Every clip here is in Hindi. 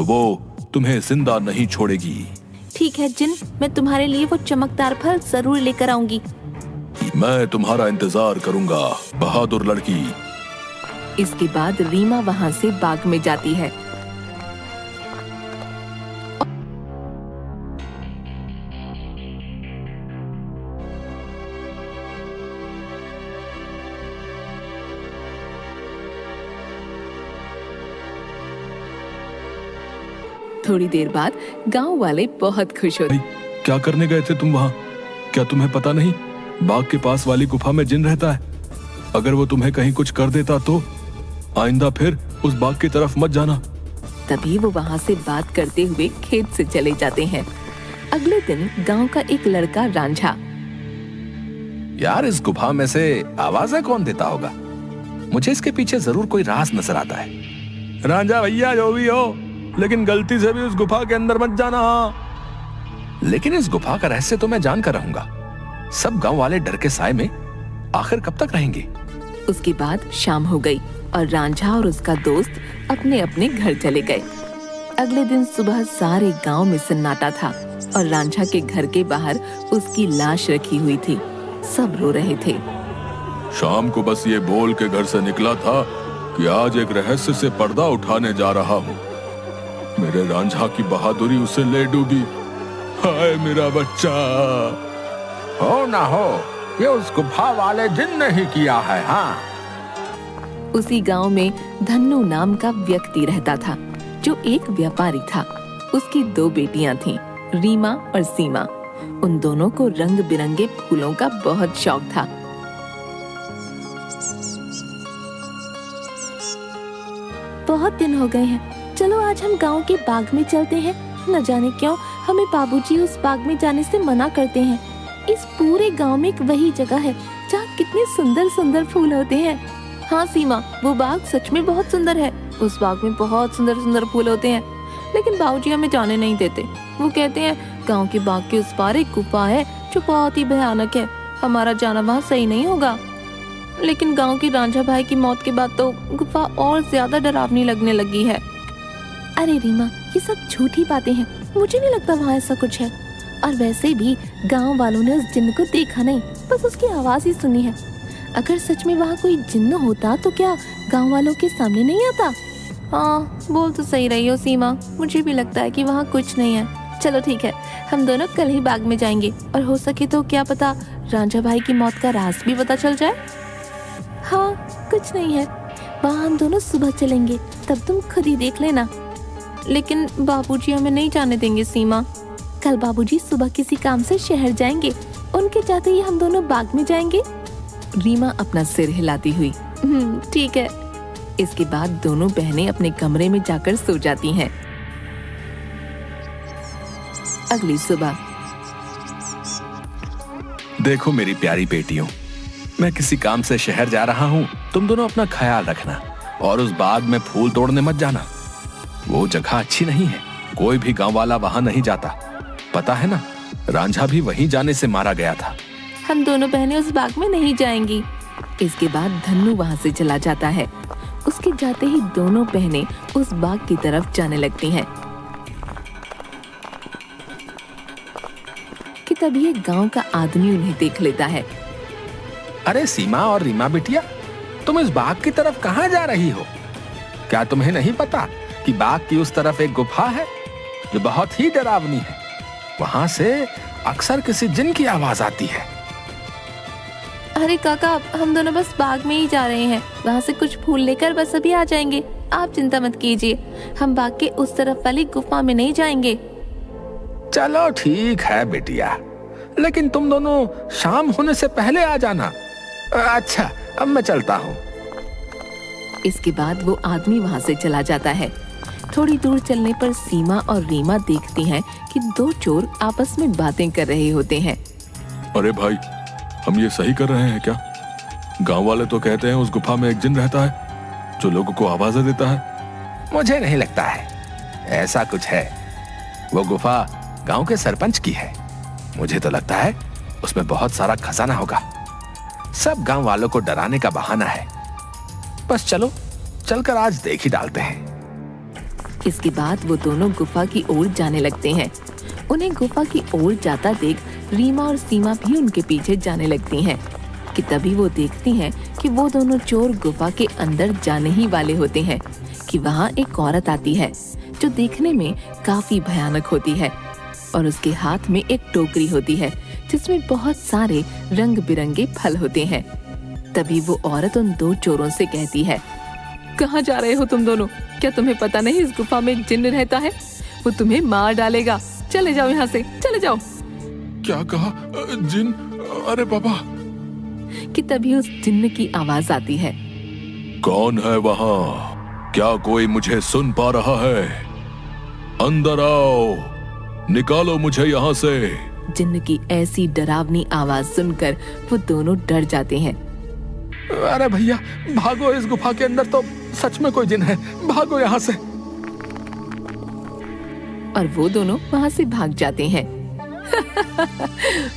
वो तुम्हें जिंदा नहीं छोड़ेगी। ठीक है जिन, मैं तुम्हारे लिए वो चमकदार फल जरूर लेकर आऊंगी। मैं तुम्हारा इंतजार करूंगा, बहादुर लड़की। इसके बाद रीमा वहाँ से बाग में जाती है। थोड़ी देर बाद गांव वाले बहुत खुश होते। क्या करने गए थे तुम वहाँ? क्या तुम्हें पता नहीं बाग के पास वाली गुफा में जिन रहता है? अगर वो तुम्हें कहीं कुछ कर देता तो आइंदा फिर उस बाग की तरफ मत जाना। तभी वो वहाँ से बात करते हुए खेत से चले जाते हैं। अगले दिन गांव का एक लड़का रांझा, यार इस गुफा में से आवाजें कौन देता होगा? मुझे इसके पीछे जरूर कोई राज नजर आता है। रांझा भैया जो भी हो, लेकिन गलती से भी उस गुफा के अंदर मत जाना। लेकिन इस गुफा का रहस्य तो मैं जान कर रहूंगा। सब गांव वाले डर के साए में आखिर कब तक रहेंगे? उसके बाद शाम हो गई और रांझा और उसका दोस्त अपने अपने घर चले गए। अगले दिन सुबह सारे गांव में सन्नाटा था और रांझा के घर के बाहर उसकी लाश रखी हुई थी। सब रो रहे थे। शाम को बस ये बोल के घर से निकला था कि आज एक रहस्य से पर्दा उठाने जा रहा हूँ। मेरे रांझा की बहादुरी उसे ले डूबी। हाय मेरा बच्चा। हो ना हो, ये उस गुफा वाले जिन ने ही किया है। हाँ, उसी गांव में धन्नू नाम का व्यक्ति रहता था जो एक व्यापारी था। उसकी 2 बेटियां थीं, रीमा और सीमा। उन दोनों को रंग बिरंगे फूलों का बहुत शौक था। बहुत दिन हो गए हैं, चलो आज हम गांव के बाग में चलते हैं। न जाने क्यों हमें बाबूजी उस बाग में जाने से मना करते हैं। इस पूरे गांव में एक वही जगह है जहाँ कितने सुंदर सुंदर फूल होते हैं। हाँ सीमा, वो बाग सच में बहुत सुंदर है। उस बाग में बहुत सुंदर सुंदर फूल होते हैं, लेकिन बाबूजी हमें जाने नहीं देते। वो कहते हैं गांव के बाग के उस पार एक गुफा है जो बहुत ही भयानक है, हमारा जाना वहाँ सही नहीं होगा। लेकिन गांव की रांझा भाई की मौत के बाद तो गुफा और ज्यादा डरावनी लगने लगी है। अरे रीमा, ये सब झूठी बातें हैं, मुझे नहीं लगता वहाँ ऐसा कुछ है। और वैसे भी गांव वालों ने उस जिन्न को देखा नहीं, बस उसकी आवाज ही सुनी है। अगर सच में वहाँ कोई जिन्न होता तो क्या गांव वालों के सामने नहीं आता? हाँ, बोल तो सही रही हो सीमा, मुझे भी लगता है कि वहाँ कुछ नहीं है। चलो ठीक है, हम दोनों कल ही बाग में जाएंगे और हो सके तो क्या पता रांझा भाई की मौत का राज भी पता चल जाए। हाँ, कुछ नहीं है, वहाँ हम दोनों सुबह चलेंगे, तब तुम खुद ही देख लेना। लेकिन बाबूजी हमें नहीं जाने देंगे सीमा। कल बाबूजी सुबह किसी काम से शहर जाएंगे, उनके जाते ही हम दोनों बाग में जाएंगे। रीमा अपना सिर हिलाती हुई ठीक है। इसके बाद दोनों बहनें अपने कमरे में जाकर सो जाती हैं। अगली सुबह, देखो मेरी प्यारी बेटियों, मैं किसी काम से शहर जा रहा हूँ। तुम दोनों अपना ख्याल रखना और उस बाग में फूल तोड़ने मत जाना। वो जगह अच्छी नहीं है, कोई भी गांव वाला वहां नहीं जाता। पता है ना, रांझा भी वहीं जाने से मारा गया था। हम दोनों बहनें उस बाग में नहीं जाएंगी। इसके बाद धन्नू वहाँ से चला जाता है। उसके जाते ही दोनों बहनें उस बाग की तरफ जाने लगती हैं कि तभी एक गांव का आदमी उन्हें देख लेता है। अरे सीमा और रीमा बिटिया, तुम इस बाग की तरफ कहाँ जा रही हो? क्या तुम्हें नहीं पता कि बाग की उस तरफ एक गुफा है जो बहुत ही डरावनी है? वहां से अक्सर किसी जिन की आवाज आती है। अरे काका, हम दोनों बस बाग में ही जा रहे हैं, वहाँ से कुछ फूल लेकर बस अभी आ जाएंगे। आप चिंता मत कीजिए, हम बाग के उस तरफ वाली गुफा में नहीं जाएंगे। चलो ठीक है बिटिया, लेकिन तुम दोनों शाम होने से पहले आ जाना। अच्छा, अब मैं चलता हूँ। इसके बाद वो आदमी वहाँ से चला जाता है। थोड़ी दूर चलने पर सीमा और रीमा देखती हैं कि 2 चोर आपस में बातें कर रहे होते हैं। अरे भाई, हम ये सही कर रहे हैं क्या? गांव वाले तो कहते हैं उस गुफा में एक जिन रहता है जो लोगों को आवाजें देता है। मुझे नहीं लगता है ऐसा कुछ है। वो गुफा गांव के सरपंच की है। मुझे तो लगता है उसमें बहुत सारा खजाना होगा। सब गांव वालों को डराने का बहाना है। बस चलो, चलकर आज देख ही डालते हैं। इसके बाद वो दोनों गुफा की ओर जाने लगते हैं। उन्हें गुफा की ओर जाता देख रीमा और सीमा भी उनके पीछे जाने लगती हैं कि तभी वो देखती हैं कि वो दोनों चोर गुफा के अंदर जाने ही वाले होते हैं कि वहाँ एक औरत आती है जो देखने में काफी भयानक होती है और उसके हाथ में एक टोकरी होती है जिसमें बहुत सारे रंग बिरंगे फल होते हैं। तभी वो औरत उन दो चोरों से कहती है, कहाँ जा रहे हो तुम दोनों? क्या तुम्हें पता नहीं इस गुफा में एक जिन्न रहता है? वो तुम्हें मार डालेगा। चले जाओ यहाँ से, चले जाओ। क्या कहा? जिन? अरे बाबा। कि तभी उस जिन्न की आवाज आती है, कौन है वहाँ? क्या कोई मुझे सुन पा रहा है? अंदर आओ, निकालो मुझे यहाँ से। जिन्न की ऐसी डरावनी आवाज सुनकर वो दोनों डर जाते हैं। अरे भैया भागो, इस गुफा के अंदर तो सच में कोई जिन है, भागो यहाँ से। और वो दोनों वहाँ से भाग जाते हैं।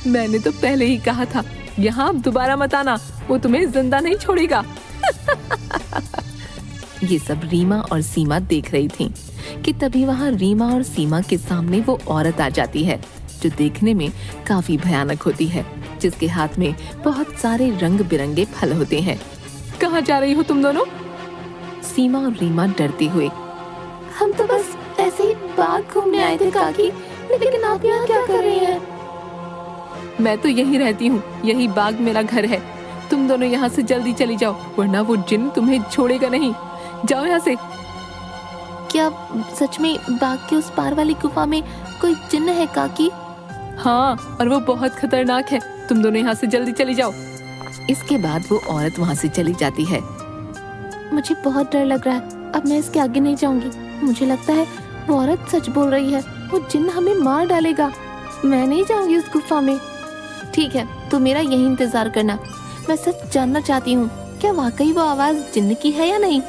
मैंने तो पहले ही कहा था, यहाँ दोबारा मत आना, वो तुम्हें जिंदा नहीं छोड़ेगा। ये सब रीमा और सीमा देख रही थीं कि तभी वहाँ रीमा और सीमा के सामने वो औरत आ जाती है जो देखने में काफी भयानक होती है, जिसके हाथ में बहुत सारे रंग बिरंगे फल होते हैं। कहाँ जा रही हो तुम दोनों? सीमा और रीमा डरते हुए, हम तो बस ऐसे ही बाग घूमने आए थे काकी, लेकिन आप यहाँ क्या कर रही हैं? मैं तो यहीं रहती हूँ, यही बाग मेरा घर है। तुम दोनों यहाँ से जल्दी चली जाओ, वरना वो जिन्न तुम्हें छोड़ेगा नहीं। जाओ यहाँ से। क्या सच में बाग के उस पार वाली गुफा में कोई जिन्न है काकी? हाँ, और वो बहुत खतरनाक है। तुम दोनों यहाँ से जल्दी चली जाओ। इसके बाद वो औरत वहाँ से चली जाती है। मुझे बहुत डर लग रहा है, अब मैं इसके आगे नहीं जाऊंगी। मुझे लगता है वो औरत सच बोल रही है, वो जिन्न हमें मार डालेगा। मैं नहीं जाऊंगी उस गुफा में। ठीक है, तो मेरा यही इंतजार करना। मैं सच जानना चाहती हूँ, क्या वाकई वो आवाज जिन्न की है या नहीं?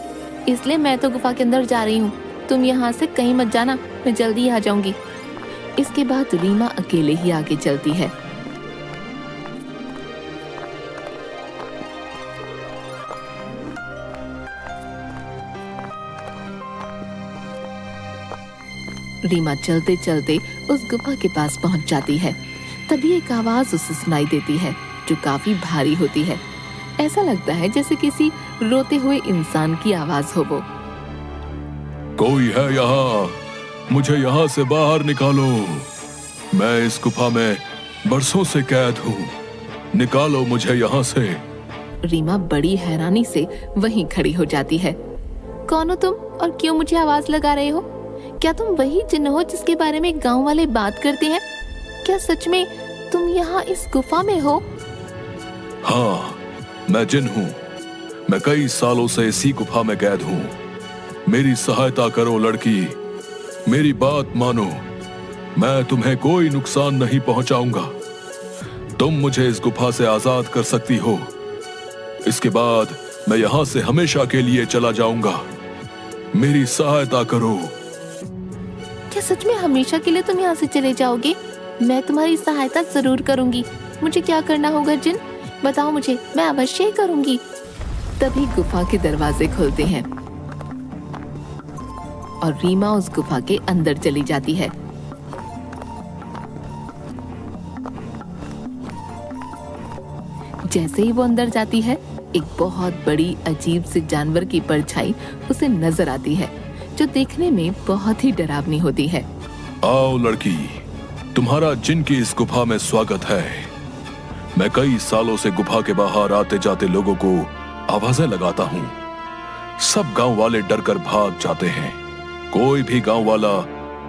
इसलिए मैं तो गुफा के अंदर जा रही हूँ। तुम यहाँ से कहीं मत जाना, मैं जल्दी आ जाऊंगी। इसके बाद रीमा अकेले ही आगे चलती है। रीमा चलते चलते उस गुफा के पास पहुंच जाती है। तभी एक आवाज उसे सुनाई देती है जो काफी भारी होती है। ऐसा लगता है जैसे किसी रोते हुए इंसान की आवाज हो। वो कोई है यहाँ? मुझे यहाँ से बाहर निकालो। मैं इस गुफा में बरसों से कैद हूँ, निकालो मुझे यहाँ से। रीमा बड़ी हैरानी से वहीं खड़ी हो जाती है। कौन हो तुम और क्यों मुझे आवाज लगा रहे हो? क्या तुम वही जिन्न हो जिसके बारे में गांव वाले बात करते हैं? क्या सच में तुम यहाँ इस गुफा में हो? हाँ, मैं जिन हूँ। मैं कई सालों से इसी गुफा में कैद हूँ। मेरी सहायता करो लड़की, मेरी बात मानो। मैं तुम्हें कोई नुकसान नहीं पहुंचाऊंगा। तुम मुझे इस गुफा से आजाद कर सकती हो। इसके बाद मैं यहाँ से हमेशा के लिए चला जाऊंगा। मेरी सहायता करो। क्या सच में हमेशा के लिए तुम यहाँ से चले जाओगे? मैं तुम्हारी सहायता जरूर करूंगी। मुझे क्या करना होगा जिन? बताओ मुझे, मैं अवश्य ही करूंगी। तभी गुफा के दरवाजे खुलते हैं और रीमा उस गुफा के अंदर चली जाती है। जैसे ही वो अंदर जाती है, एक बहुत बड़ी अजीब से जानवर की परछाई उसे नजर आती है जो देखने में बहुत ही डरावनी होती है। आओ लड़की, तुम्हारा जिन की इस गुफा में स्वागत है। मैं कई सालों से गुफा के बाहर आते जाते लोगों को आवाजें लगाता हूँ। सब गांव वाले डर कर भाग जाते हैं। कोई भी गांव वाला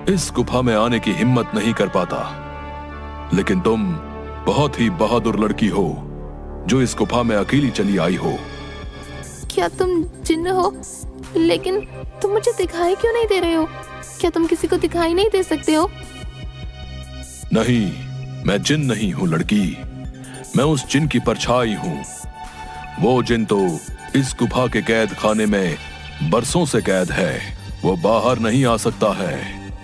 इस गुफा में आने की हिम्मत नहीं कर पाता। लेकिन तुम बहुत ही बहादुर लड़की हो जो इस गुफा में अकेली चली आई हो। क्या तुम जिन्न हो? लेकिन तुम मुझे दिखाई क्यों नहीं दे रहे हो? क्या तुम किसी को दिखाई नहीं दे सकते हो? नहीं, मैं जिन नहीं हूँ लड़की। मैं उस जिन की परछाई हूँ। वो जिन तो इस गुफा के कैद खाने में बरसों से कैद है। वो बाहर नहीं आ सकता है।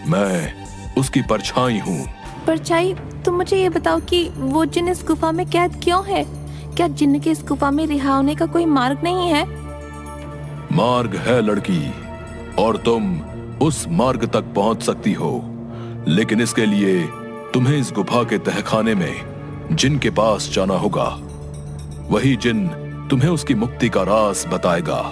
मैं उसकी परछाई हूँ। परछाई? तुम मुझे ये बताओ कि वो जिन इस गुफा में कैद क्यों है? क्या जिन्न के इस गुफा में रिहा होने का कोई मार्ग नहीं है? मार्ग है लड़की, और तुम उस मार्ग तक पहुंच सकती हो, लेकिन इसके लिए तुम्हें इस गुफा के तहखाने में जिन के पास जाना होगा। वही जिन तुम्हें उसकी मुक्ति का राज बताएगा।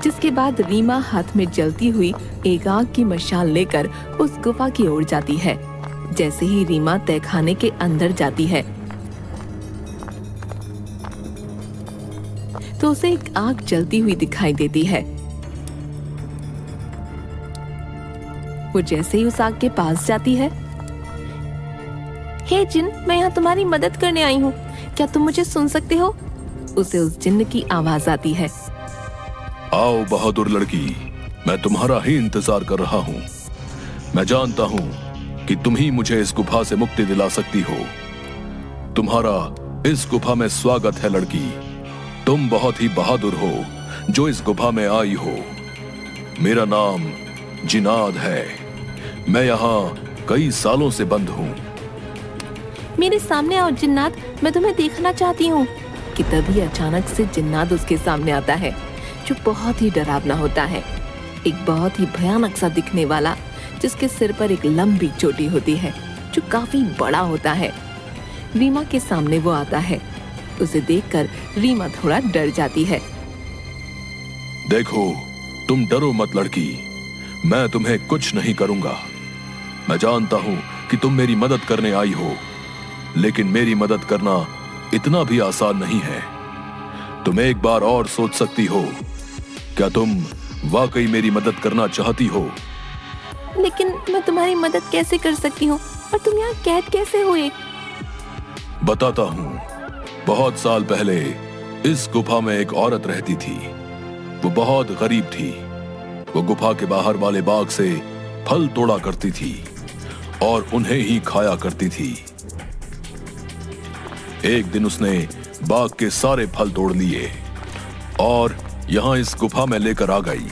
जिसके बाद रीमा हाथ में जलती हुई एक आग की मशाल लेकर उस गुफा की ओर जाती है। जैसे ही रीमा तहखाने के अंदर जाती है तो उसे एक आग जलती हुई दिखाई देती है। वो जैसे ही उस आग के पास जाती है, हे जिन, मैं यहाँ तुम्हारी मदद करने आई हूँ, क्या तुम मुझे सुन सकते हो? उसे उस जिन्न की आवाज आती है। आओ बहादुर लड़की, मैं तुम्हारा ही इंतजार कर रहा हूँ। मैं जानता हूँ कि तुम ही मुझे इस गुफा से मुक्ति दिला सकती हो। तुम्हारा इस गुफा में स्वागत है लड़की। तुम बहुत ही बहादुर हो जो इस गुफा में आई हो। मेरा नाम जिनाद है। मैं यहाँ कई सालों से बंद हूँ। मेरे सामने आओ जिन्नात, मैं तुम्हें देखना चाहती हूँ। कि तभी अचानक से जिन्नात उसके सामने आता है, जो बहुत ही डरावना होता है। एक बहुत ही भयानक सा दिखने वाला, जिसके सिर पर एक लंबी चोटी होती है जो काफी बड़ा होता है। रीमा के सामने वो आता है। उसे देखकर रीमा थोड़ा डर जाती है। देखो, तुम डरो मत लड़की, मैं तुम्हें कुछ नहीं करूंगा। मैं जानता हूं कि तुम मेरी मदद करने आई हो, लेकिन मेरी मदद करना इतना भी आसान नहीं है। तुम एक बार और सोच सकती हो। क्या तुम वाकई मेरी मदद करना चाहती हो? लेकिन मैं तुम्हारी मदद कैसे कर सकती हूँ, और तुम यहाँ कैद कैसे हुए? बताता हूँ। बहुत साल पहले इस गुफा में एक औरत रहती थी। वो बहुत गरीब थी। वो गुफा के बाहर वाले बाग से फल तोड़ा करती थी और उन्हें ही खाया करती थी। एक दिन उसने बाग के सारे फल तोड़ लिए और यहां इस गुफा में लेकर आ गई।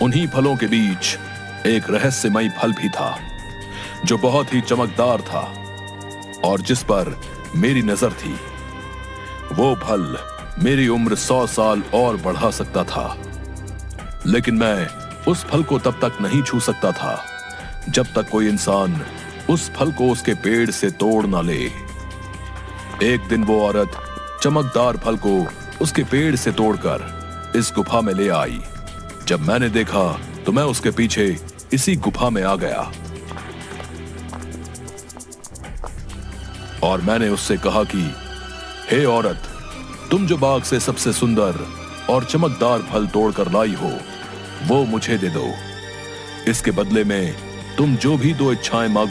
उन्हीं फलों के बीच एक रहस्यमयी फल भी था, जो बहुत ही चमकदार था और जिस पर मेरी नजर थी। वो फल मेरी उम्र 100 साल और बढ़ा सकता था, लेकिन मैं उस फल को तब तक नहीं छू सकता था जब तक कोई इंसान उस फल को उसके पेड़ से तोड़ ना ले। एक दिन वो औरत चमकदार फल को उसके पेड़ से तोड़कर इस गुफा में ले आई। जब मैंने देखा तो मैं उसके पीछे इसी गुफा में आ गया और मैंने उससे कहा कि हे औरत, तुम जो बाग से सबसे सुंदर और चमकदार फल तोड़कर लाई हो, वो मुझे दे दो। इसके बदले में तुम जो भी 2 इच्छाएं मांगो